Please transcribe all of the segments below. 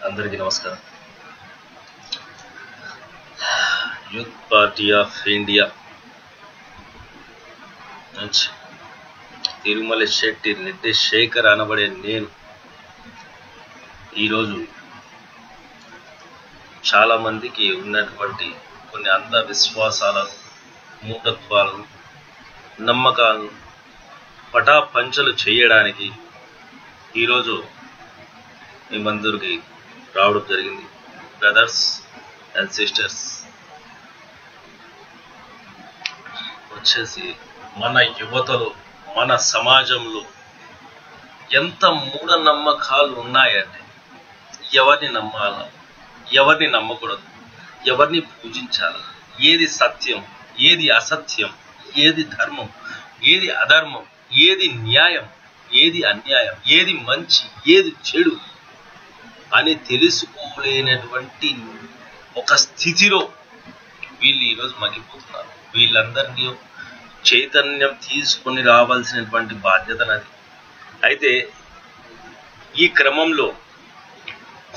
అందరికీ నమస్కారం. Youth party of India నుంచి తిరుమల శెట్టి రెడ్డి శేఖర్ అనబడే నేను ఈరోజు చాలామందికి ఉన్నటువంటి కొన్ని అంధవిశ్వాసాలను, మూఢత్వాలను, నమ్మకాలను పటాపంచలు చేయడానికి ఈరోజు మీ మందరికి రావడం జరిగింది. బ్రదర్స్ అండ్ సిస్టర్స్, వచ్చేసి మన యువతలో, మన సమాజంలో ఎంత మూఢనమ్మకాలు ఉన్నాయంటే ఎవరిని నమ్మాలా, ఎవరిని నమ్మకూడదు, ఎవరిని పూజించాలా, ఏది సత్యం, ఏది అసత్యం, ఏది ధర్మం, ఏది అధర్మం, ఏది న్యాయం, ఏది అన్యాయం, ఏది మంచి, ఏది చెడు అని తెలుసుకోలేనటువంటి ఒక స్థితిలో వీళ్ళు ఈరోజు మగ్గిపోతున్నారు. వీళ్ళందరినీ చైతన్యం తీసుకొని రావాల్సినటువంటి బాధ్యత నాది. అయితే ఈ క్రమంలో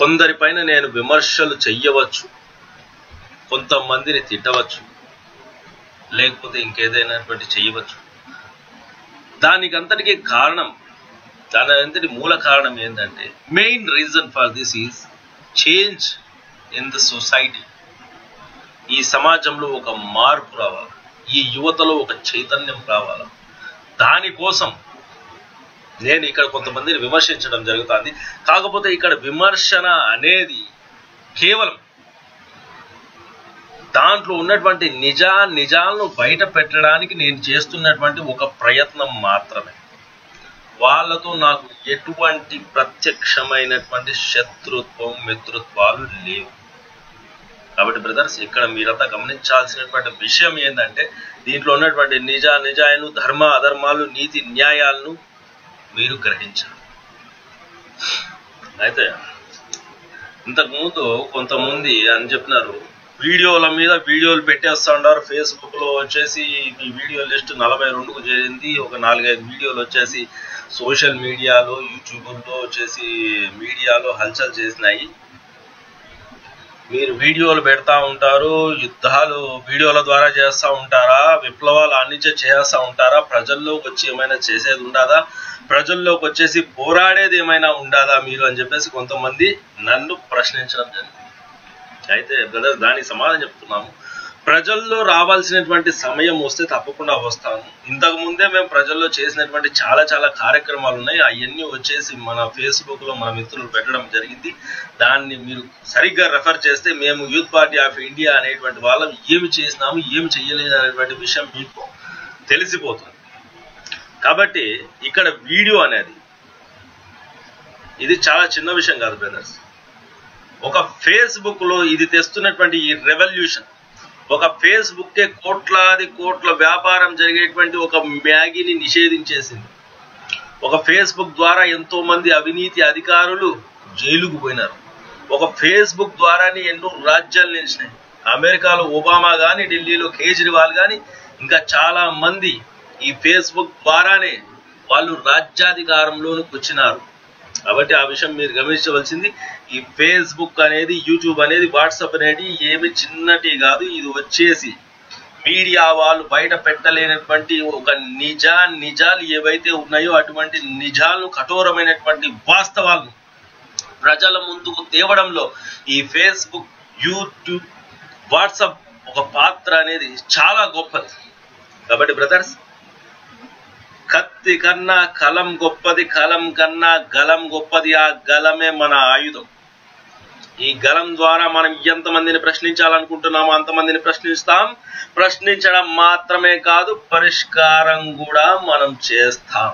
కొందరిపైన నేను విమర్శలు చెయ్యవచ్చు, కొంతమందిని తిట్టవచ్చు, లేకపోతే ఇంకేదైనాటువంటి చెయ్యవచ్చు. దానికంతటికీ కారణం, దాని అంతటి మూల కారణం ఏంటంటే, main reason for this is change in the society. ఈ సమాజంలో ఒక మార్పు రావాలి, ఈ యువతలో ఒక చైతన్యం రావాలి. దానికోసం నేను ఇక్కడ కొంతమందిని విమర్శించడం జరుగుతుంది. కాకపోతే ఇక్కడ విమర్శన అనేది కేవలం దాంట్లో ఉన్నటువంటి నిజాలను బయట పెట్టడానికి నేను చేస్తున్నటువంటి ఒక ప్రయత్నం మాత్రమే. వాళ్ళతో నాకు ఎటువంటి ప్రత్యక్షమైనటువంటి శత్రుత్వం, మిత్రుత్వాలు లేవు. కాబట్టి బ్రదర్స్, ఇక్కడ మీరంతా గమనించాల్సినటువంటి విషయం ఏంటంటే, దీంట్లో ఉన్నటువంటి నిజాలు, ధర్మ అధర్మాలు, నీతి న్యాయాలను మీరు గ్రహించాలి. అయితే ఇంతకుముందు కొంతమంది అని చెప్పినారు, వీడియోల మీద వీడియోలు పెట్టేస్తూ ఉంటారు. ఫేస్బుక్లో వచ్చేసి ఈ వీడియో లిస్ట్ 42కు చేరింది. ఒక 4-5 వీడియోలు వచ్చేసి సోషల్ మీడియాలో, యూట్యూబ్లో వచ్చేసి మీడియాలో హల్చల్ చేసినాయి. మీరు వీడియోలు పెడతా ఉంటారు, యుద్ధాలు వీడియోల ద్వారా చేస్తూ ఉంటారా, విప్లవాలు అన్నించే చేస్తూ ఉంటారా, ప్రజల్లోకి వచ్చి ఏమైనా చేసేది ఉండాదా, ప్రజల్లోకి వచ్చేసి పోరాడేది ఏమైనా ఉండాదా మీరు అని చెప్పేసి కొంతమంది నన్ను ప్రశ్నించడం జరిగింది. అయితే బ్రదర్, దానికి సమాధానం చెప్తున్నాము. ప్రజల్లో రావాల్సినటువంటి సమయం వస్తే తప్పకుండా వస్తాను. ఇంతకు ముందే మేము ప్రజల్లో చేసినటువంటి చాలా కార్యక్రమాలు ఉన్నాయి. అవన్నీ వచ్చేసి మన ఫేస్బుక్లో మన మిత్రులు పెట్టడం జరిగింది. దాన్ని మీరు సరిగ్గా రెఫర్ చేస్తే మేము యూత్ పార్టీ ఆఫ్ ఇండియా అనేటువంటి వాళ్ళం ఏమి చేసినాము, ఏమి చెయ్యలేదు అనేటువంటి విషయం మీకు తెలిసిపోతుంది. కాబట్టి ఇక్కడ వీడియో అనేది ఇది చాలా చిన్న విషయం కాదు బ్రదర్స్. ఒక ఫేస్బుక్లో ఇది తెస్తున్నటువంటి ఈ రెవల్యూషన్, ఒక ఫేస్బుక్కే కోట్ల వ్యాపారం జరిగేటువంటి ఒక మ్యాగీని నిషేధించేసింది. ఒక ఫేస్బుక్ ద్వారా ఎంతో మంది అవినీతి అధికారులు జైలుకు పోయినారు. ఒక ఫేస్బుక్ ద్వారానే ఎన్నో రాజ్యాలు నిలిచినాయి. అమెరికాలో ఒబామా కానీ, ఢిల్లీలో కేజ్రీవాల్ కానీ, ఇంకా చాలా మంది ఈ ఫేస్బుక్ ద్వారానే వాళ్ళు రాజ్యాధికారంలోనికి వచ్చినారు. కాబట్టి ఆ విషయం మీరు గమనించవలసింది. ఈ ఫేస్బుక్ అనేది, యూట్యూబ్ అనేది, వాట్సాప్ అనేది ఏమి చిన్నటి కాదు. ఇది వచ్చేసి మీడియా వాళ్ళు బయట పెట్టలేనటువంటి ఒక నిజాలు ఏవైతే ఉన్నాయో అటువంటి నిజాలను, కఠోరమైనటువంటి వాస్తవాలను ప్రజల ముందుకు తేవడంలో ఈ ఫేస్బుక్, యూట్యూబ్, వాట్సాప్ ఒక పాత్ర అనేది చాలా గొప్పది. కాబట్టి బ్రదర్స్, కత్తి కన్నా కలం గొప్పది, కలం కన్నా గలం గొప్పది. ఆ గలమే మన ఆయుధం. ఈ గలం ద్వారా మనం ఎంతమందిని ప్రశ్నించాలనుకుంటున్నామో అంతమందిని ప్రశ్నిస్తాం. ప్రశ్నించడం మాత్రమే కాదు, పరిష్కారం కూడా మనం చేస్తాం.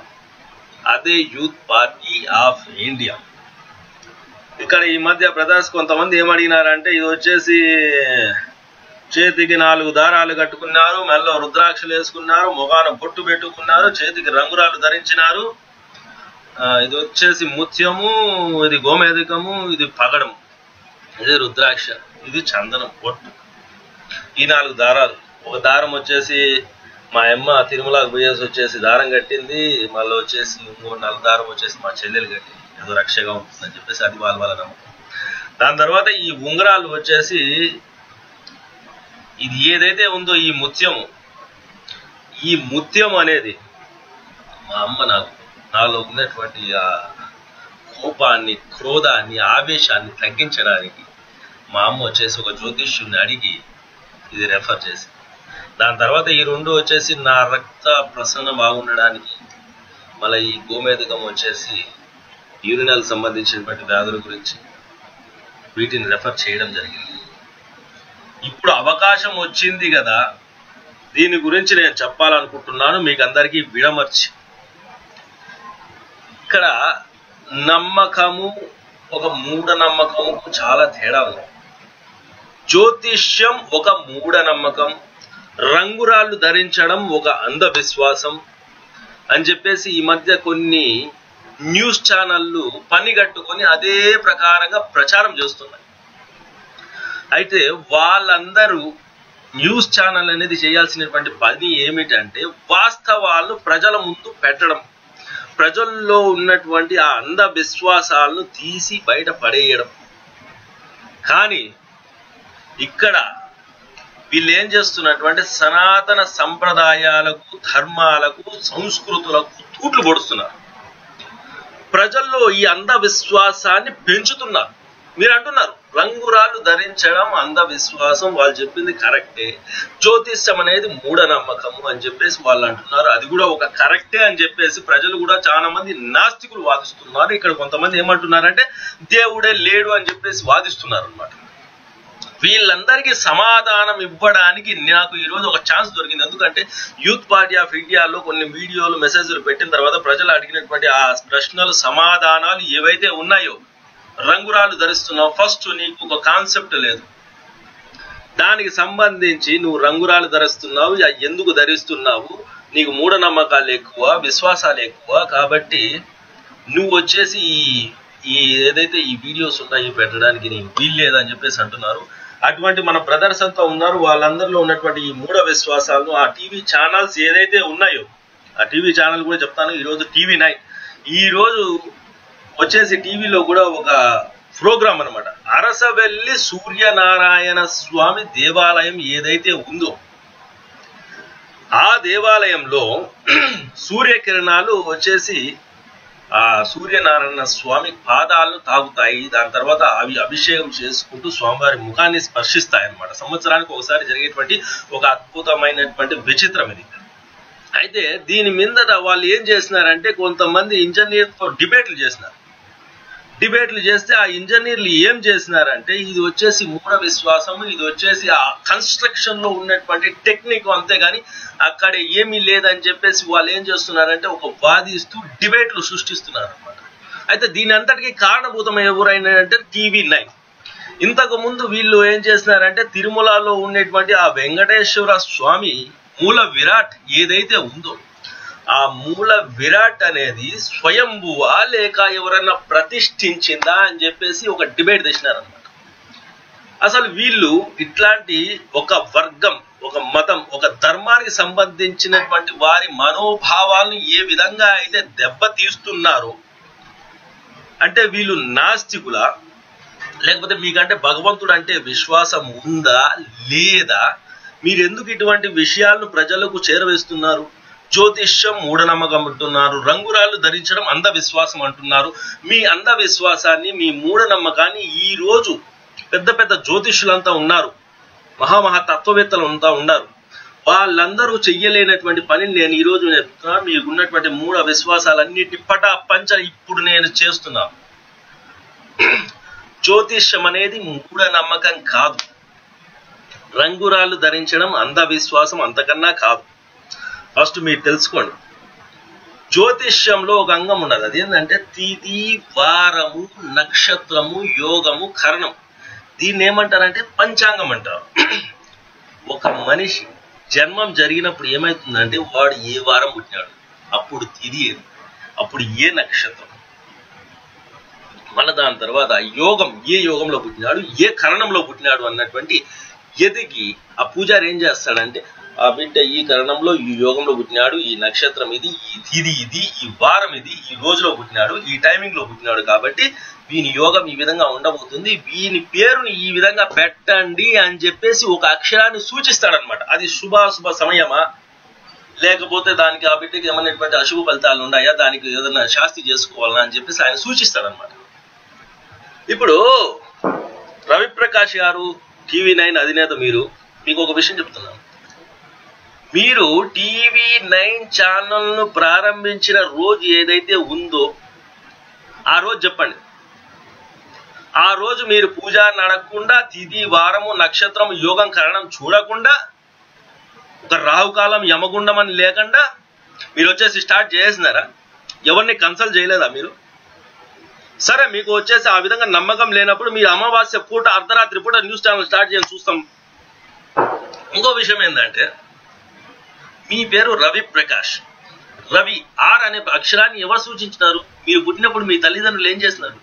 అదే యూత్ పార్టీ ఆఫ్ ఇండియా. ఇక్కడ ఈ మధ్య బ్రదర్స్ కొంతమంది ఏమడిగినారంటే, ఇది వచ్చేసి చేతికి 4 దారాలు కట్టుకున్నారు, మెల్లో రుద్రాక్షలు వేసుకున్నారు, ముఖాన బొట్టు పెట్టుకున్నారు, చేతికి రంగురాలు ధరించినారు. ఇది వచ్చేసి ముత్యము, ఇది గోమేధికము, ఇది పగడము, ఇది రుద్రాక్ష, ఇది చందనం బొట్టు. ఈ 4 దారాలు. ఒక దారం వచ్చేసి మా అమ్మ తిరుమలకు పోయేసి వచ్చేసి దారం కట్టింది. మళ్ళీ వచ్చేసి ఇంకో 4 దారం వచ్చేసి మా చెల్లెలు కట్టింది. ఏదో రక్షగా ఉంటుందని చెప్పేసి అది వాళ్ళ నమ్మకం. దాని తర్వాత ఈ ఉంగరాలు వచ్చేసి ఇది ఏదైతే ఉందో ఈ ముత్యం అనేది మా అమ్మ నాలో ఉన్నటువంటి ఆ కోపాన్ని, క్రోధాన్ని, ఆవేశాన్ని తగ్గించడానికి మా అమ్మ వచ్చేసి ఒక జ్యోతిష్యుని అడిగి ఇది రెఫర్ చేసి, దాని తర్వాత ఈ రెండు వచ్చేసి నా రక్త ప్రసరణ బాగుండడానికి, మళ్ళీ ఈ గోమేధకం వచ్చేసి యూరినల్ సంబంధించినటువంటి వ్యాధుల గురించి వీటిని రెఫర్ చేయడం జరిగింది. ఇప్పుడు అవకాశం వచ్చింది కదా, దీని గురించి నేను చెప్పాలనుకుంటున్నాను మీకు అందరికీ విడమర్చి. ఇక్కడ నమ్మకము ఒక మూఢనమ్మకముకు చాలా తేడా ఉంది. జ్యోతిష్యం ఒక మూఢనమ్మకం, రంగురాళ్ళు ధరించడం ఒక అంధవిశ్వాసం అని చెప్పేసి ఈ మధ్య కొన్ని న్యూస్ ఛానళ్ళు పనిగట్టుకొని అదే ప్రకారంగా ప్రచారం చేస్తున్నాయి. అయితే వాళ్ళందరూ న్యూస్ ఛానల్ అనేది చేయాల్సినటువంటి పని ఏమిటంటే వాస్తవాలను ప్రజల ముందు పెట్టడం, ప్రజల్లో ఉన్నటువంటి ఆ అంధవిశ్వాసాలను తీసి బయట పడేయడం. కానీ ఇక్కడ వీళ్ళు ఏం చేస్తున్నటువంటి సనాతన సంప్రదాయాలకు, ధర్మాలకు, సంస్కృతులకు తూట్లు పొడుస్తున్నారు. ప్రజల్లో ఈ అంధవిశ్వాసాన్ని పెంచుతున్నారు. మీరు అంటున్నారు రంగురాళ్ళు ధరించడం అంధవిశ్వాసం, వాళ్ళు చెప్పింది కరెక్టే, జ్యోతిష్యం అనేది మూఢనమ్మకము అని చెప్పేసి వాళ్ళు అంటున్నారు. అది కూడా ఒక కరెక్టే అని చెప్పేసి ప్రజలు కూడా చాలా మంది నాస్తికులు వాదిస్తున్నారు. ఇక్కడ కొంతమంది ఏమంటున్నారంటే దేవుడే లేడు అని చెప్పేసి వాదిస్తున్నారు అన్నమాట. వీళ్ళందరికీ సమాధానం ఇవ్వడానికి నాకు ఈరోజు ఒక ఛాన్స్ దొరికింది. ఎందుకంటే యూత్ పార్టీ ఆఫ్ ఇండియాలో కొన్ని వీడియోలు, మెసేజ్లు పెట్టిన తర్వాత ప్రజలు అడిగినటువంటి ఆ ప్రశ్నలు, సమాధానాలు ఏవైతే ఉన్నాయో, రంగురాళ్ళు ధరిస్తున్నావు, ఫస్ట్ నీకు ఒక కాన్సెప్ట్ లేదు, దానికి సంబంధించి నువ్వు రంగురాళ్ళు ధరిస్తున్నావు, ఎందుకు ధరిస్తున్నావు, నీకు మూఢనమ్మకాలు ఎక్కువ, విశ్వాసాలు ఎక్కువ, కాబట్టి నువ్వు వచ్చేసి ఈ ఏదైతే ఈ వీడియోస్ ఉన్నాయో పెట్టడానికి నీకు వీలు లేదని చెప్పేసి అంటున్నారు. అటువంటి మన బ్రదర్స్ అంతా ఉన్నారు. వాళ్ళందరిలో ఉన్నటువంటి ఈ మూఢ విశ్వాసాలను ఆ టీవీ ఛానల్స్ ఏదైతే ఉన్నాయో, ఆ టీవీ ఛానల్ కూడా చెప్తాను. ఈరోజు TV9 ఈరోజు వచ్చేసి టీవీలో కూడా ఒక ప్రోగ్రామ్ అనమాట. అరసవెల్లి సూర్యనారాయణ స్వామి దేవాలయం ఏదైతే ఉందో ఆ దేవాలయంలో సూర్యకిరణాలు వచ్చేసి ఆ సూర్యనారాయణ స్వామి పాదాలను తాగుతాయి. దాని తర్వాత అవి అభిషేకం చేసుకుంటూ స్వామివారి ముఖాన్ని స్పర్శిస్తాయి అన్నమాట. సంవత్సరానికి ఒకసారి జరిగేటువంటి ఒక అద్భుతమైనటువంటి విచిత్రం ఇది. అయితే దీని మీదట వాళ్ళు ఏం చేసినారంటే కొంతమంది ఇంజనీర్తో డిబేట్లు చేసినారు. డిబేట్లు చేస్తే ఆ ఇంజనీర్లు ఏం చేసినారంటే ఇది వచ్చేసి మూఢ విశ్వాసము, ఇది వచ్చేసి ఆ కన్స్ట్రక్షన్ లో ఉన్నటువంటి టెక్నిక్, అంతేగాని అక్కడ ఏమీ లేదని చెప్పేసి వాళ్ళు ఏం చేస్తున్నారంటే ఒక వాదిస్తూ డిబేట్లు సృష్టిస్తున్నారు అనమాట. అయితే దీని అంతటికీ కారణభూతం ఎవరైనా అంటే TV9. ఇంతకు ముందు వీళ్ళు ఏం చేసినారంటే తిరుమలలో ఉండేటువంటి ఆ వెంకటేశ్వర స్వామి మూల విరాట్ ఏదైతే ఉందో ఆ మూల విరాట్ అనేది స్వయంభువా లేక ఎవరైనా ప్రతిష్ఠించిందా అని చెప్పేసి ఒక డిబేట్ తెచ్చినారనమాట. అసలు వీళ్ళు ఇట్లాంటి ఒక వర్గం, ఒక మతం, ఒక ధర్మానికి సంబంధించినటువంటి వారి మనోభావాలను ఏ విధంగా అయితే దెబ్బతీస్తున్నారో, అంటే వీళ్ళు నాస్తికులా లేకపోతే మీకంటే భగవంతుడు అంటే విశ్వాసం ఉందా లేదా, మీరు ఎందుకు ఇటువంటి విషయాలను ప్రజలకు చేరవేస్తున్నారు? జ్యోతిష్యం మూఢనమ్మకం అంటున్నారు, రంగురాళ్ళు ధరించడం అంధవిశ్వాసం అంటున్నారు. మీ అంధవిశ్వాసాన్ని, మీ మూఢనమ్మకాన్ని ఈ రోజు పెద్ద పెద్ద జ్యోతిష్యులంతా ఉన్నారు, మహామహా తత్వవేత్తలు అంతా ఉన్నారు, వాళ్ళందరూ చెయ్యలేనటువంటి పనిని నేను ఈ రోజు చెప్తున్నా. మీకు ఉన్నటువంటి మూఢ విశ్వాసాలన్నిటి పటా పంచ ఇప్పుడు నేను చేస్తున్నాను. జ్యోతిష్యం అనేది మూఢనమ్మకం కాదు, రంగురాళ్ళు ధరించడం అంధవిశ్వాసం అంతకన్నా కాదు. ఫస్ట్ మీరు తెలుసుకోండి. జ్యోతిష్యంలో ఒక అంగం ఉన్నది, అదేంటంటే తిథి, వారము, నక్షత్రము, యోగము, కరణం. దీన్ని ఏమంటారంటే పంచాంగం అంటారు. ఒక మనిషి జన్మం జరిగినప్పుడు ఏమవుతుందంటే వాడు ఏ వారం పుట్టినాడు, అప్పుడు తిథి ఏది, అప్పుడు ఏ నక్షత్రం, మళ్ళీ దాని తర్వాత యోగం, ఏ యోగంలో పుట్టినాడు, ఏ కరణంలో పుట్టినాడు అన్నటువంటి ఎదిగి ఆ పూజారి ఏం చేస్తాడంటే ఆ బిడ్డ ఈ కరణంలో ఈ యోగంలో పుట్టినాడు, ఈ నక్షత్రం ఇది, ఈ తిథి ఇది, ఈ వారం ఇది, ఈ రోజులో పుట్టినాడు, ఈ టైమింగ్ లో పుట్టినాడు, కాబట్టి వీని యోగం ఈ విధంగా ఉండబోతుంది, వీని పేరుని ఈ విధంగా పెట్టండి అని చెప్పేసి ఒక అక్షరాన్ని సూచిస్తాడనమాట. అది శుభాశుభ సమయమా, లేకపోతే దానికి ఆ బిడ్డకి ఏమన్నటువంటి అశుభ ఫలితాలు ఉన్నాయా, దానికి ఏదైనా శాస్తి చేసుకోవాలన్నా అని చెప్పేసి ఆయన సూచిస్తాడనమాట. ఇప్పుడు రవిప్రకాష్ గారు, TV9 అధినేత, మీకు ఒక విషయం చెప్తున్నాను. మీరు TV9 ఛానల్ ను ప్రారంభించిన రోజు ఏదైతే ఉందో ఆ రోజు చెప్పండి. ఆ రోజు మీరు పూజ నడకుండా, తిథి వారము నక్షత్రం యోగం కరణం చూడకుండా, ఒక రాహుకాలం యమగుండం అని లేకుండా మీరు వచ్చేసి స్టార్ట్ చేసినారా? ఎవరిని కన్సల్ట్ చేయలేదా మీరు? సరే, మీకు వచ్చేసి ఆ విధంగా నమ్మకం లేనప్పుడు మీరు అమావాస్య పూట అర్ధరాత్రి పూట న్యూస్ ఛానల్ స్టార్ట్ చేయని చూస్తాం. ఇంకో విషయం ఏంటంటే, మీ పేరు రవి ప్రకాష్. రవి ఆర్ అనే అక్షరాన్ని ఎవరు సూచించినారు? మీరు పుట్టినప్పుడు మీ తల్లిదండ్రులు ఏం చేస్తున్నారు?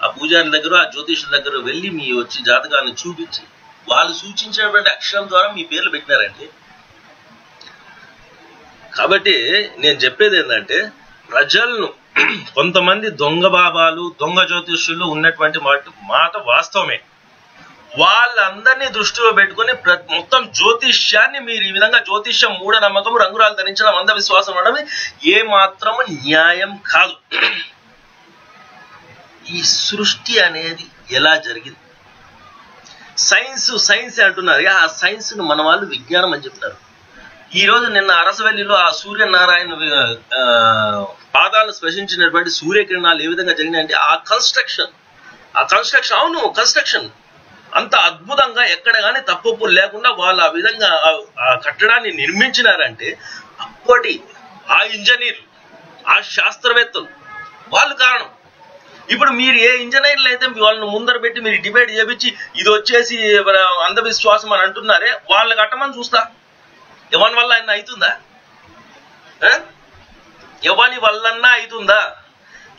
ఆ పూజారి దగ్గర, ఆ జ్యోతిషుల దగ్గర వెళ్ళి మీ వచ్చి జాతకాన్ని చూపించి వాళ్ళు సూచించినటువంటి అక్షరం ద్వారా మీ పేర్లు పెట్టినారండి. కాబట్టి నేను చెప్పేది ఏంటంటే, ప్రజలను కొంతమంది దొంగ బాబాలు, దొంగ జ్యోతిష్యులు ఉన్నటువంటి మాట వాస్తవమే. వాళ్ళందరినీ దృష్టిలో పెట్టుకుని మొత్తం జ్యోతిష్యాన్ని మీరు ఈ విధంగా జ్యోతిష్యం మూఢనమ్మకం, రంగురాలు ధరించడం, అంధవిశ్వాసం ఉండడం ఏ మాత్రము న్యాయం కాదు. ఈ సృష్టి అనేది ఎలా జరిగింది? సైన్స్ అంటున్నారు. ఆ సైన్స్ ను మన వాళ్ళు విజ్ఞానం అని చెప్తారు. ఈ రోజు నిన్న అరసవల్లిలో ఆ సూర్యనారాయణ పాదాలను స్పర్శించినటువంటి సూర్యకిరణాలు ఏ విధంగా జరిగినాయంటే, ఆ కన్స్ట్రక్షన్ అవును, కన్స్ట్రక్షన్ అంత అద్భుతంగా ఎక్కడ కానీ తప్పులు లేకుండా వాళ్ళు ఆ విధంగా ఆ కట్టడాన్ని నిర్మించినారంటే అప్పటి ఆ ఇంజనీర్లు, ఆ శాస్త్రవేత్తలు వాళ్ళు కారణం. ఇప్పుడు మీరు ఏ ఇంజనీర్లు అయితే వాళ్ళని ముందర పెట్టి మీరు డిబేట్ చేపించి ఇది వచ్చేసి అంధవిశ్వాసం అని అంటున్నారే, వాళ్ళకి కట్టమని చూస్తా. ఎవరి వల్ల ఆయన అవుతుందా? ఎవరి వల్లన్నా అవుతుందా?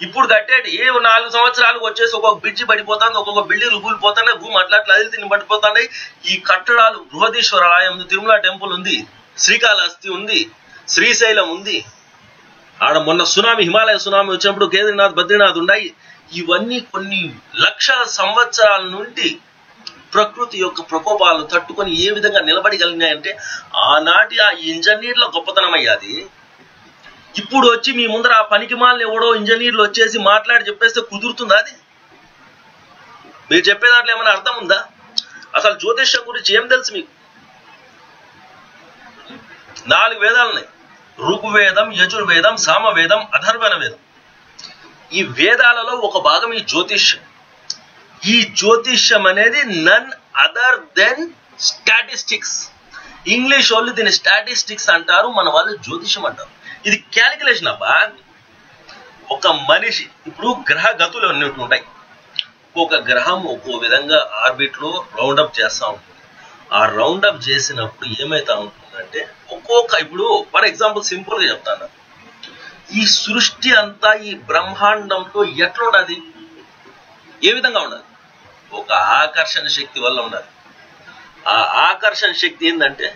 ఇప్పుడు కట్టేటి 4 సంవత్సరాలకు వచ్చేసి ఒక్కొక్క బ్రిడ్జి పడిపోతుంది, ఒక్కొక్క బిల్డింగ్లు కూలిపోతున్నాయి, భూమి అట్లా అదిలి తిని పడిపోతున్నాయి. ఈ కట్టడాలు, బృహదీశ్వర ఆలయం ఉంది, తిరుమల టెంపుల్ ఉంది, శ్రీకాళహస్తి ఉంది, శ్రీశైలం ఉంది, ఆడ మొన్న సునామీ, హిమాలయ సునామీ వచ్చినప్పుడు కేదార్నాథ్, బద్రీనాథ్ ఉన్నాయి. ఇవన్నీ కొన్ని లక్షల సంవత్సరాల నుండి ప్రకృతి యొక్క ప్రకోపాలను తట్టుకొని ఏ విధంగా నిలబడగలిగినాయంటే ఆనాటి ఆ ఇంజనీర్ల గొప్పతనం అయ్యాది. ఇప్పుడు వచ్చి మీ ముందర ఆ పనికిమాలను ఎవడో ఇంజనీర్లు వచ్చేసి మాట్లాడి చెప్పేస్తే కుదురుతుందా? అది మీరు చెప్పే దాంట్లో ఏమైనా అర్థం ఉందా? అసలు జ్యోతిష్యం గురించి ఏం తెలుసు మీకు? 4 వేదాలు ఉన్నాయి. ఋగ్వేదం, యజుర్వేదం, సామవేదం, అథర్వణ వేదం. ఈ వేదాలలో ఒక భాగం ఈ జ్యోతిష్యం. ఈ జ్యోతిష్యం అనేది none other than statistics. English వాళ్ళు దీన్ని స్టాటిస్టిక్స్ అంటారు, మన వాళ్ళు జ్యోతిష్యం అంటారు. ఇది క్యాలిక్యులేషన్ అబ్బా. ఒక మనిషి ఇప్పుడు గ్రహ గతులు అన్నిటి ఉంటాయి. ఒక్కొక్క గ్రహం ఒక్కో విధంగా ఆర్బిట్ లో రౌండప్ చేస్తూ ఉంటుంది. ఆ రౌండప్ చేసినప్పుడు ఏమైతా ఉంటుందంటే ఇప్పుడు ఫర్ ఎగ్జాంపుల్ సింపుల్ గా చెప్తాను, ఈ సృష్టి అంతా ఈ బ్రహ్మాండంలో ఎట్లా ఉన్నది, ఏ విధంగా ఉన్నది? ఒక ఆకర్షణ శక్తి వల్ల ఉన్నది. ఆ ఆకర్షణ శక్తి ఏంటంటే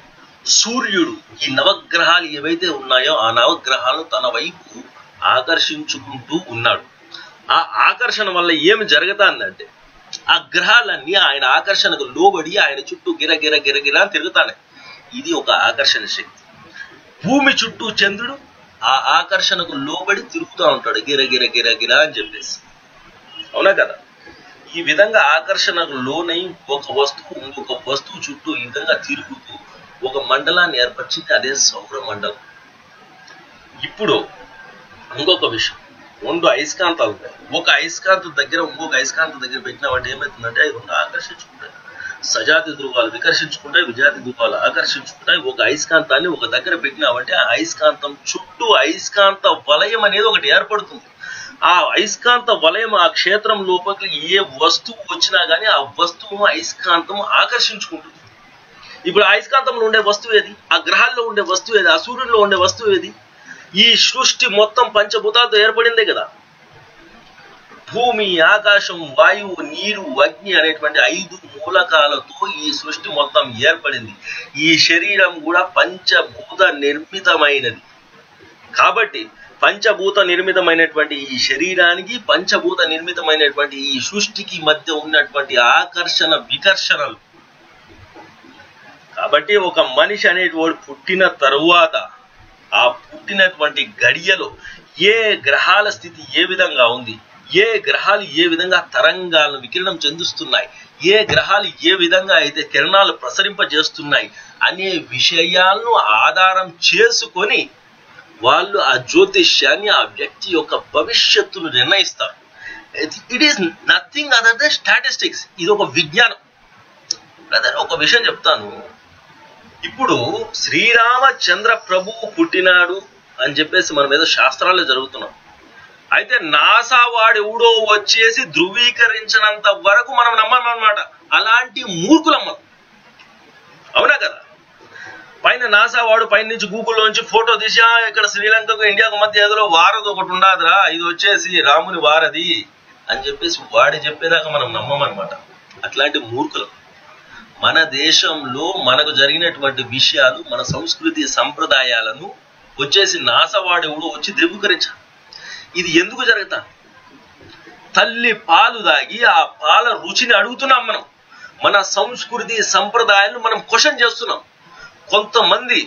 సూర్యుడు ఈ నవగ్రహాలు ఏవైతే ఉన్నాయో ఆ నవగ్రహాలను తన వైపు ఆకర్షించుకుంటూ ఉన్నాడు. ఆ ఆకర్షణ వల్ల ఏమి జరుగుతుందంటే ఆ గ్రహాలన్నీ ఆయన ఆకర్షణకు లోబడి ఆయన చుట్టూ గిరగిర గిరగిర తిరుగుతాయి. ఇది ఒక ఆకర్షణ శక్తి. భూమి చుట్టూ చంద్రుడు ఆ ఆకర్షణకు లోబడి తిరుగుతూ ఉంటాడు, గిరగిర గిరగిర అని చెప్పేసి. అవునా కదా? ఈ విధంగా ఆకర్షణకు లోనై ఒక వస్తువు ఇంకొక వస్తువు చుట్టూ ఈ విధంగా తిరుగుతూ ఒక మండలాన్ని ఏర్పరిచింది, అదే సౌర మండలం. ఇప్పుడు ఇంకొక విషయం, 2 అయస్కాంతాలు ఉంటాయి. ఒక అయస్కాంతం దగ్గర ఇంకొక అయస్కాంతం దగ్గర పెట్టినామంటే ఏమవుతుందంటే అవి 2 ఆకర్షించుకుంటాయి. సజాతి ధృవాలు వికర్షించుకుంటాయి, విజాతి ధృవాలు ఆకర్షించుకుంటాయి. ఒక అయస్కాంతాన్ని ఒక దగ్గర పెట్టినామంటే ఆ అయస్కాంతం చుట్టూ అయస్కాంత వలయం అనేది ఒకటి ఏర్పడుతుంది. ఆ అయస్కాంత వలయం, ఆ క్షేత్రం లోపలికి ఏ వస్తువు వచ్చినా కానీ ఆ వస్తువును అయస్కాంతం ఆకర్షించుకుంటుంది. ఇప్పుడు అయస్కాంతంలో ఉండే వస్తువు ఏది? ఆ గ్రహాల్లో ఉండే వస్తువు ఏది? ఆ సూర్యుల్లో ఉండే వస్తువు ఏది? ఈ సృష్టి మొత్తం పంచభూతాలతో ఏర్పడిందే కదా. భూమి, ఆకాశం, వాయువు, నీరు, అగ్ని అనేటువంటి 5 మూలకాలతో ఈ సృష్టి మొత్తం ఏర్పడింది. ఈ శరీరం కూడా పంచభూత నిర్మితమైనది. కాబట్టి పంచభూత నిర్మితమైనటువంటి ఈ శరీరానికి, పంచభూత నిర్మితమైనటువంటి ఈ సృష్టికి మధ్య ఉన్నటువంటి ఆకర్షణ వికర్షణలు. కాబట్టి ఒక మనిషి అనేటువంటి పుట్టిన తరువాత ఆ పుట్టినటువంటి గడియలో ఏ గ్రహాల స్థితి ఏ విధంగా ఉంది, ఏ గ్రహాలు ఏ విధంగా తరంగాలను వికిరణం చెందిస్తున్నాయి, ఏ గ్రహాలు ఏ విధంగా అయితే కిరణాలు ప్రసరింపజేస్తున్నాయి అనే విషయాలను ఆధారం చేసుకొని వాళ్ళు ఆ జ్యోతిష్యాన్ని, ఆ వ్యక్తి యొక్క భవిష్యత్తును నిర్ణయిస్తారు. It is nothing other than statistics. ఇది ఒక విజ్ఞానం. బ్రదర్, ఒక విషయం చెప్తాను. ఇప్పుడు శ్రీరామచంద్ర ప్రభువు పుట్టినాడు అని చెప్పేసి మనం ఏదో శాస్త్రాల్లో జరుగుతున్నాం. అయితే నాసా వాడెవడో వచ్చేసి ధృవీకరించినంత వరకు మనం నమ్మమన్నమాట. అలాంటి మూర్ఖులమ్మ, అవునా కదా? పైన నాసా వాడు పైన నుంచి గూగుల్లోంచి ఫోటో తీసి ఇక్కడ శ్రీలంకకు ఇండియాకు మధ్య ఏదో వారది ఒకటి ఉండదురా, ఇది వచ్చేసి రాముని వారది అని చెప్పేసి వాడి చెప్పేదాకా మనం నమ్మమన్నమాట. అట్లాంటి మూర్ఖులు. మన దేశంలో మనకు జరిగినటువంటి విషయాలు, మన సంస్కృతి సంప్రదాయాలను వచ్చేసి నాసా వాడెవడో వచ్చి ధృవీకరించాలి. ఇది ఎందుకు జరుగుతా? తల్లి పాలు దాగి ఆ పాల రుచిని అడుగుతున్నాం మనం. మన సంస్కృతి సంప్రదాయాలను మనం క్వశ్చన్ చేస్తున్నాం. కొంతమంది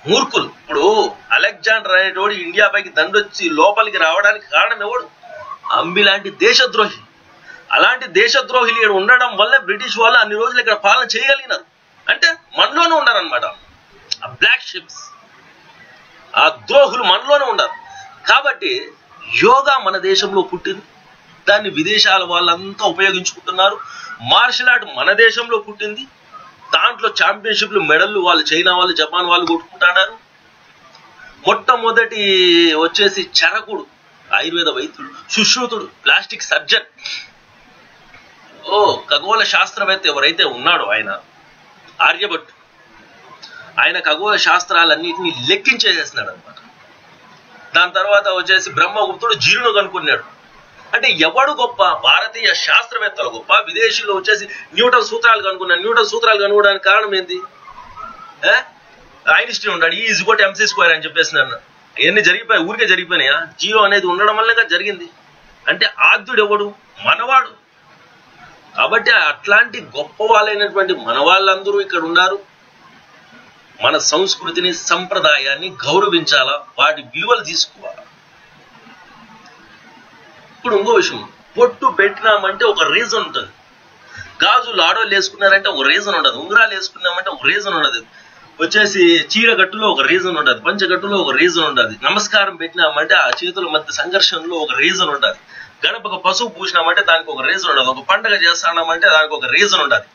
మూర్ఖులు, ఇప్పుడు అలెగ్జాండర్ అనేటోడు ఇండియా పైకి దండొచ్చి లోపలికి రావడానికి కారణం ఎవడు? అంబి లాంటి దేశద్రోహి. అలాంటి దేశద్రోహిలు ఇక్కడ ఉండడం వల్ల బ్రిటిష్ వాళ్ళు అన్ని రోజులు ఇక్కడ పాలన చేయగలిగినారు. అంటే మనలోనే ఉన్నారనమాట. ఆ బ్లాక్ షిప్స్, ఆ ద్రోహులు మనలోనే ఉన్నారు. కాబట్టి యోగా మన దేశంలో పుట్టింది, దాన్ని విదేశాల వాళ్ళంతా ఉపయోగించుకుంటున్నారు. మార్షల్ ఆర్ట్ మన దేశంలో పుట్టింది, దాంట్లో ఛాంపియన్షిప్లు మెడల్లు వాళ్ళు చైనా వాళ్ళు, జపాన్ వాళ్ళు కొట్టుకుంటున్నారు. మొట్టమొదటి వచ్చేసి చరకుడు ఆయుర్వేద వైద్యుడు, సుశ్రుతుడు ప్లాస్టిక్ సర్జన్, ఖగోళ శాస్త్రవేత్త ఎవరైతే ఉన్నాడో ఆయన ఆర్యభట్టు, ఆయన ఖగోళ శాస్త్రాలన్నింటినీ లెక్కించేసేస్తున్నాడు అనమాట. దాని తర్వాత వచ్చేసి బ్రహ్మగుప్తుడు జీరును కనుక్కున్నాడు. అంటే ఎవడు గొప్ప? భారతీయ శాస్త్రవేత్తలు గొప్ప, విదేశీలో వచ్చేసి న్యూటన్ సూత్రాలు కనుక్కున్నాడు. న్యూటన్ సూత్రాలు కనుక్కోవడానికి కారణం ఏంటి? ఐన్స్టీన్ ఉన్నాడు, ఈజ్ ఈక్వల్ MC స్క్వేర్ అని చెప్పేసినాడు. అవన్నీ జరిగిపోయాయి, ఊరికే జరిగిపోయినాయా? జీరో అనేది ఉండడం వల్లగా జరిగింది. అంటే ఆద్యుడు ఎవడు? మనవాడు. కాబట్టి అట్లాంటి గొప్ప వాళ్ళైనటువంటి మన వాళ్ళందరూ ఇక్కడ ఉన్నారు. మన సంస్కృతిని సంప్రదాయాన్ని గౌరవించాలా, వాటి విలువలు తీసుకోవాలా. ఇప్పుడు ఇంకో విషయం, పొట్టు పెట్టినామంటే ఒక రీజన్ ఉంటుంది. గాజులు ఆడోళ్ళు వేసుకున్నారంటే ఒక రీజన్ ఉండదు, ఉంగరాలు వేసుకున్నామంటే ఒక రీజన్ ఉండదు, వచ్చేసి చీరగట్టులో ఒక రీజన్ ఉండదు, పంచగట్టులో ఒక రీజన్ ఉండదు, నమస్కారం పెట్టినామంటే ఆ చేతుల మధ్య సంఘర్షణలో ఒక రీజన్ ఉండదు, గడపకు పసుపు పూసినామంటే దానికి ఒక రీజన్ ఉండదు, ఒక పండగ చేస్తామంటే దానికి ఒక రీజన్ ఉండదు.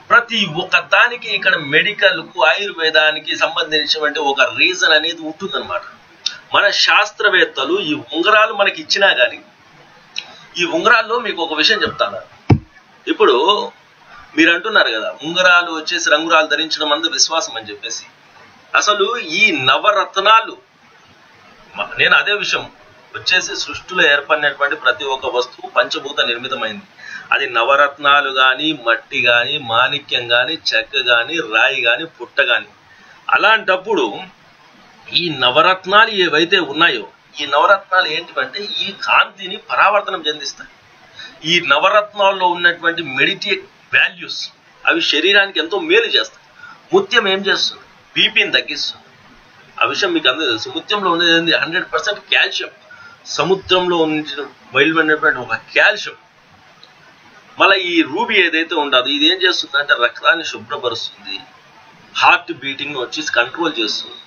ప్రతి ఒక్క దానికి ఇక్కడ మెడికల్కు, ఆయుర్వేదానికి సంబంధించినటువంటి ఒక రీజన్ అనేది ఉంటుందన్నమాట. మన శాస్త్రవేత్తలు ఈ ఉంగరాలు మనకి ఇచ్చినా కానీ, ఈ ఉంగరాల్లో మీకు ఒక విషయం చెప్తాను. ఇప్పుడు మీరు అంటున్నారు కదా ఉంగరాలు వచ్చేసి రంగురాలు ధరించడం అందు విశ్వాసం అని చెప్పేసి. అసలు ఈ నవరత్నాలు, నేను అదే విషయం వచ్చేసి సృష్టిలో ఏర్పడినటువంటి ప్రతి ఒక్క వస్తువు పంచభూత నిర్మితమైంది. అది నవరత్నాలు కానీ, మట్టి కానీ, మాణిక్యం కానీ, చెక్క కానీ, రాయి కానీ, పుట్ట కానీ. అలాంటప్పుడు ఈ నవరత్నాలు ఏవైతే ఉన్నాయో, ఈ నవరత్నాలు ఏంటివంటే ఈ కాంతిని పరావర్తనం చెందిస్తాయి. ఈ నవరత్నాల్లో ఉన్నటువంటి మెడిటేట్ వాల్యూస్ అవి శరీరానికి ఎంతో మేలు చేస్తాయి. ముత్యం ఏం చేస్తుంది? బీపీని తగ్గిస్తుంది. ఆ విషయం మీకు అందరూ తెలుసు. ముత్యంలో ఉండేది 100% కాల్షియం. సముద్రంలో బయలుపడినటువంటి ఒక కాల్షియం. మళ్ళీ ఈ రూబీ ఏదైతే ఉండదో ఇది ఏం చేస్తుంది అంటే రక్తాన్ని శుభ్రపరుస్తుంది, హార్ట్ బీటింగ్ వచ్చేసి కంట్రోల్ చేస్తుంది.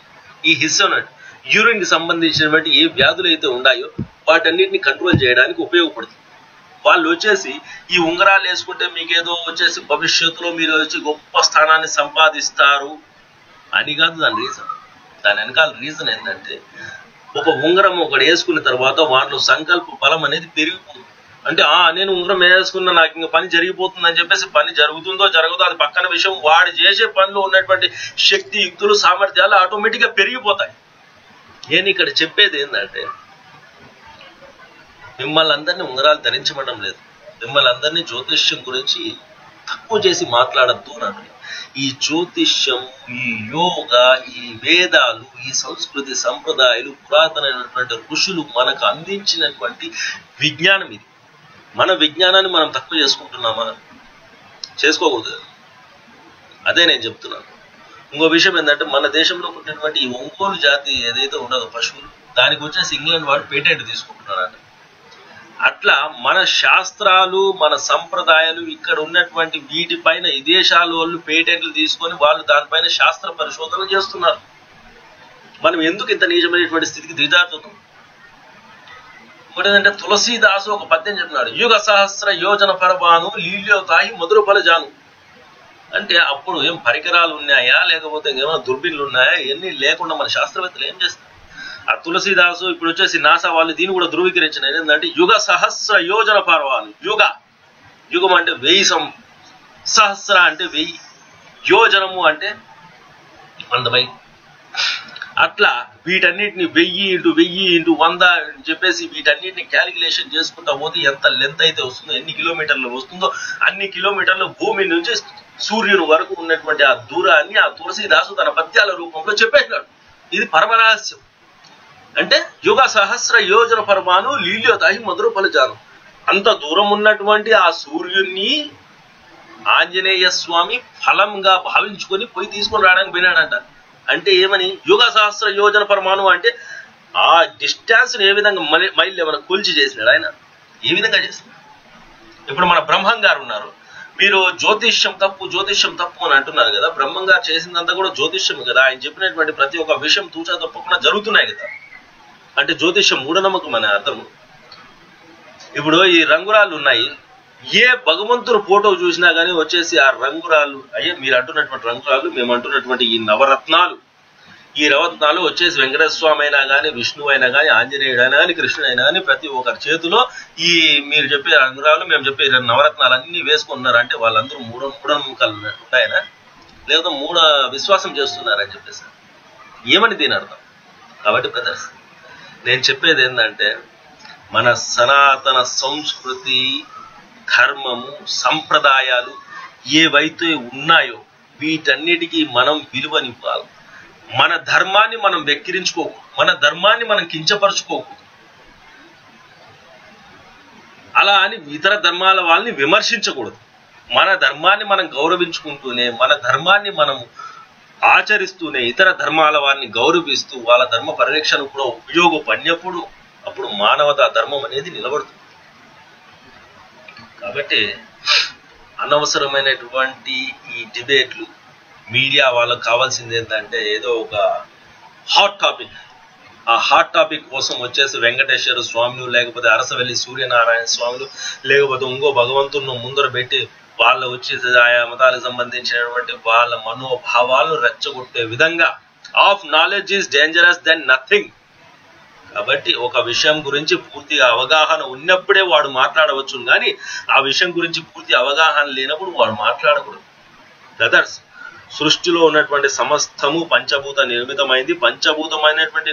ఈ హిస్టోనట్ యూరిన్ కి సంబంధించినటువంటి ఏ వ్యాధులు అయితే ఉన్నాయో వాటన్నిటిని కంట్రోల్ చేయడానికి ఉపయోగపడుతుంది. వాళ్ళు వచ్చేసి ఈ ఉంగరాలు వేసుకుంటే మీకేదో వచ్చేసి భవిష్యత్తులో మీరు వచ్చి గొప్ప స్థానాన్ని సంపాదిస్తారు అని కాదు దాని రీజన్. దాని వెనకాల రీజన్ ఏంటంటే ఒక ఉంగరం ఒకటి వేసుకున్న తర్వాత వాటిలో సంకల్ప బలం అనేది పెరిగిపోతుంది. అంటే నేను ఉంగరం వేసుకున్నా నాకు ఇంకా పని జరిగిపోతుంది అని చెప్పేసి పని జరుగుతుందో జరగదో అది పక్కన విషయం. వాడు చేసే పనిలో ఉన్నటువంటి శక్తి, యుక్తులు, సామర్థ్యాలు ఆటోమేటిక్గా పెరిగిపోతాయి. నేను ఇక్కడ చెప్పేది ఏంటంటే మిమ్మల్ని అందరినీ ఉంగరాలు ధరించమడం లేదు, మిమ్మల్ని అందరినీ జ్యోతిష్యం గురించి తక్కువ చేసి మాట్లాడద్దు అని. ఈ జ్యోతిష్యం, ఈ యోగా, ఈ వేదాలు, ఈ సంస్కృతి సంప్రదాయాలు, పురాతనమైనటువంటి ఋషులు మనకు అందించినటువంటి విజ్ఞానం ఇది. మన విజ్ఞానాన్ని మనం తక్కువ చేసుకుంటున్నామా? చేసుకోకూడదు. అదే నేను చెప్తున్నాను. ఇంకో విషయం ఏంటంటే, మన దేశంలో పుట్టినటువంటి ఈ ఒంగోలు జాతి ఏదైతే ఉండదో పశువులు, దానికి వచ్చేసి ఇంగ్లాండ్ వాడు పేటెంట్ తీసుకుంటున్నాడు. అట్లా మన శాస్త్రాలు, మన సంప్రదాయాలు, ఇక్కడ ఉన్నటువంటి వీటిపైన విదేశాల వాళ్ళు పేటెంట్లు తీసుకొని వాళ్ళు దానిపైన శాస్త్ర పరిశోధనలు చేస్తున్నారు. మనం ఎందుకు ఇంత నీచమైనటువంటి స్థితికి దిగజారుతున్నాం? ఇంకోటి ఏంటంటే, తులసీదాసు ఒక పద్యం చెప్పినాడు, యుగ సహస్ర యోజన పరమాను లీల్యో తాయి మధుర ఫలజాను. అంటే అప్పుడు ఏం పరికరాలు ఉన్నాయా, లేకపోతే ఏమైనా దుర్బిన్లు ఉన్నాయా? ఇవన్నీ లేకుండా మన శాస్త్రవేత్తలు ఏం చేస్తారు? ఆ తులసీదాసు ఇప్పుడు వచ్చేసి నాసా వాళ్ళు దీన్ని కూడా ధృవీకరించిన ఏంటంటే, యుగ సహస్ర యోజన పర్వాలు. యుగం అంటే 1000 సహస్ర అంటే 1000, యోజనము అంటే 100 మైల్. అట్లా వీటన్నిటిని 1000 × 1000 × 100 అని చెప్పేసి వీటన్నిటిని క్యాలిక్యులేషన్ చేసుకుంటా పోతే ఎంత లెంత్ అయితే వస్తుందో, ఎన్ని కిలోమీటర్లు వస్తుందో అన్ని కిలోమీటర్లు భూమి నుంచి సూర్యుని వరకు ఉన్నటువంటి ఆ దూరాన్ని ఆ తులసీదాసు తన పద్యాల రూపంలో చెప్పేసినాడు. ఇది పరమరహస్యం. అంటే యుగ సహస్ర యోజన పరమాను లీల్యోతాహి మధుర ఫలజాను. అంత దూరం ఉన్నటువంటి ఆ సూర్యున్ని ఆంజనేయ స్వామి ఫలంగా భావించుకొని పోయి తీసుకొని రావడానికి పోయినాడంట. అంటే ఏమని? యుగ సహస్ర యోజన పరమాను అంటే ఆ డిస్టెన్స్ ఏ విధంగా మైల్ ఏమైనా కొలిచి చేసినాడు ఆయన? ఏ విధంగా చేసినాడు? ఇప్పుడు మన బ్రహ్మం గారు ఉన్నారు, మీరు జ్యోతిష్యం తప్పు అని అంటున్నారు కదా. బ్రహ్మం గారు చేసిందంతా కూడా జ్యోతిష్యం కదా. ఆయన చెప్పినటువంటి ప్రతి ఒక్క విషయం తూచా తప్పకుండా జరుగుతున్నాయి కదా. అంటే జ్యోతిష్యం మూఢనమ్మకం అనే అర్థము. ఇప్పుడు ఈ రంగురాళ్ళు ఉన్నాయి, ఏ భగవంతుని ఫోటో చూసినా కానీ వచ్చేసి ఆ రంగురాళ్ళు, మీరు అంటున్నటువంటి రంగురాళ్ళు, మేము అంటున్నటువంటి ఈ నవరత్నాలు, ఈ నవరత్నాలు వచ్చేసి వెంకటేశ్వర స్వామి అయినా కానీ, విష్ణువు అయినా కానీ, ఆంజనేయుడు అయినా కానీ, కృష్ణుడు అయినా కానీ, ప్రతి ఒక్కరి చేతిలో ఈ మీరు చెప్పే రంగురాళ్ళు, మేము చెప్పే నవరత్నాలు అన్ని వేసుకుంటున్నారు. అంటే వాళ్ళందరూ మూఢనమ్మకాలు ఉన్నాయనా, లేదా మూఢ విశ్వాసం చేస్తున్నారని చెప్పేసి ఏమని దీని అర్థం? కాబట్టి బ్రదర్స్, నేను చెప్పేది ఏంటంటే, మన సనాతన సంస్కృతి, ధర్మము, సంప్రదాయాలు ఏవైతే ఉన్నాయో వీటన్నిటికీ మనం విలువనివ్వాలి. మన ధర్మాన్ని మనం వెక్కిరించుకోకూడదు, మన ధర్మాన్ని మనం కించపరుచుకోకూడదు. అలా అని ఇతర ధర్మాల వాళ్ళని విమర్శించకూడదు. మన ధర్మాన్ని మనం గౌరవించుకుంటూనే, మన ధర్మాన్ని మనం ఆచరిస్తూనే ఇతర ధర్మాల వారిని గౌరవిస్తూ వాళ్ళ ధర్మ పరిరక్షణ కూడా ఉపయోగపడినప్పుడు అప్పుడు మానవతా ధర్మం అనేది నిలబడుతుంది. కాబట్టి అనవసరమైనటువంటి ఈ డిబేట్లు, మీడియా వాళ్ళకు కావాల్సింది ఏంటంటే ఏదో ఒక హాట్ టాపిక్, ఆ హాట్ టాపిక్ కోసం వచ్చేసి వెంకటేశ్వర స్వామిలు, లేకపోతే అరసవెల్లి సూర్యనారాయణ స్వామిలు, లేకపోతే ఇంకో భగవంతుని ముందర పెట్టి వాళ్ళు వచ్చేసి ఆయా మతాలకు సంబంధించినటువంటి వాళ్ళ మనోభావాలను రెచ్చగొట్టే విధంగా half knowledge is dangerous than nothing. కాబట్టి ఒక విషయం గురించి పూర్తిగా అవగాహన ఉన్నప్పుడే వాడు మాట్లాడవచ్చు, కానీ ఆ విషయం గురించి పూర్తి అవగాహన లేనప్పుడు వాడు మాట్లాడకూడదు. బ్రదర్స్, సృష్టిలో ఉన్నటువంటి సమస్తము పంచభూత నిర్మితమైంది.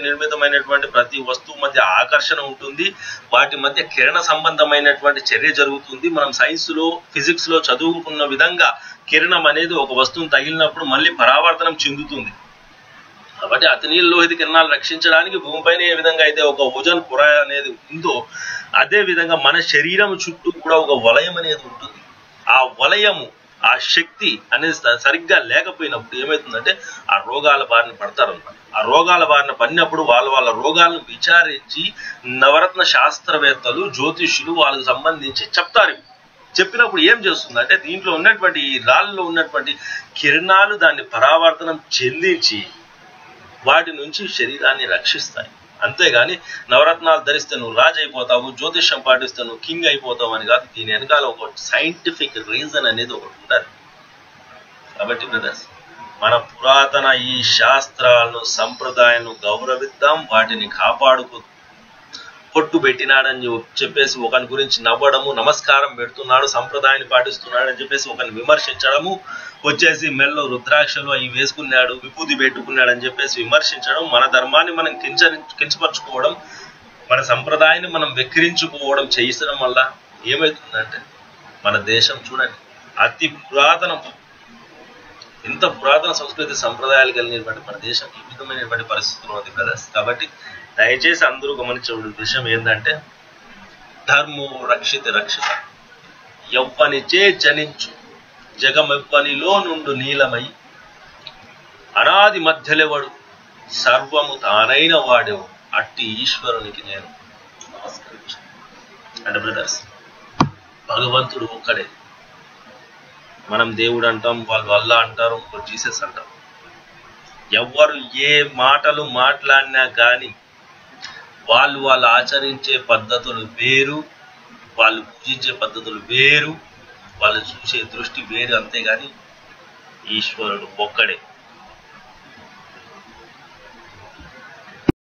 నిర్మితమైనటువంటి ప్రతి వస్తువు మధ్య ఆకర్షణ ఉంటుంది, వాటి మధ్య కిరణ సంబంధమైనటువంటి చర్య జరుగుతుంది. మనం సైన్స్లో, ఫిజిక్స్లో చదువుకున్న విధంగా కిరణం అనేది ఒక వస్తువును తగిలినప్పుడు మళ్ళీ పరావర్తనం చెందుతుంది. కాబట్టి అతినీల లోహిత కిరణాలు రక్షించడానికి భూమిపైన ఏ విధంగా అయితే ఒక ఓజోన్ పొర అనేది ఉందో, అదే విధంగా మన శరీరం చుట్టూ కూడా ఒక వలయం అనేది ఉంటుంది. ఆ వలయము, ఆ శక్తి అనేది సరిగ్గా లేకపోయినప్పుడు ఏమవుతుందంటే ఆ రోగాల బారిన పడతారన్నమాట. ఆ రోగాల బారిన పడినప్పుడు వాళ్ళ రోగాలను విచారించి నవరత్న శాస్త్రవేత్తలు, జ్యోతిష్యులు వాళ్ళకు సంబంధించి చెప్తారు. చెప్పినప్పుడు ఏం చేస్తుందంటే దీంట్లో ఉన్నటువంటి ఈ రాళ్ళలో ఉన్నటువంటి కిరణాలు దాన్ని పరావర్తనం చెందించి వాటి నుంచి శరీరాన్ని రక్షిస్తాయి. అంతేగాని నవరత్నాలు ధరిస్తే నువ్వు రాజు అయిపోతావు, జ్యోతిష్యం పాటిస్తే నువ్వు కింగ్ అయిపోతావు అని కాదు. దీని వెనకాల ఒక సైంటిఫిక్ రీజన్ అనేది ఒకటి ఉండాలి. కాబట్టి బ్రదర్స్, మన పురాతన ఈ శాస్త్రాలను, సంప్రదాయాలను గౌరవిద్దాం, వాటిని కాపాడుకో. పొట్టు పెట్టినాడని చెప్పేసి ఒకని గురించి నవ్వడము, నమస్కారం పెడుతున్నాడు, సంప్రదాయాన్ని పాటిస్తున్నాడు అని చెప్పేసి ఒకరిని విమర్శించడము, వచ్చేసి మెల్లో రుద్రాక్షలు అవి వేసుకున్నాడు, విభూతి పెట్టుకున్నాడు అని చెప్పేసి విమర్శించడం, మన ధర్మాన్ని మనం కించపరచుకోవడం, మన సంప్రదాయాన్ని మనం వెక్కిరించుకోవడం చేయించడం వల్ల ఏమవుతుందంటే మన దేశం చూడండి అతి పురాతనం, ఎంత పురాతన సంస్కృతి సంప్రదాయాలు కలిగినటువంటి మన దేశం ఈ విధమైనటువంటి పరిస్థితులు ఉంది బ్రదర్స్. కాబట్టి దయచేసి అందరూ గమనించే విషయం ఏంటంటే ధర్మో రక్షిత రక్షిత, ఎవ్వనిచే జనించు జగమెవ్వనిలో నుండు నీలమై, అనాది మధ్యలెవడు సర్వము తానైన వాడేవు, అట్టి ఈశ్వరునికి నేను నమస్కరించాను. అంటే బ్రదర్స్ భగవంతుడు ఒక్కడే. మనం దేవుడు అంటాం, వాళ్ళు అల్లా అంటారు, ఇంకో జీసస్ అంటాం. ఎవ్వరు ఏ మాటలు మాట్లాడినా కానీ వాళ్ళు ఆచరించే పద్ధతులు వేరు, వాళ్ళు పూజించే పద్ధతులు వేరు, వాళ్ళు చూసే దృష్టి వేరు. అంతేగాని ఈశ్వరుడు ఒక్కడే.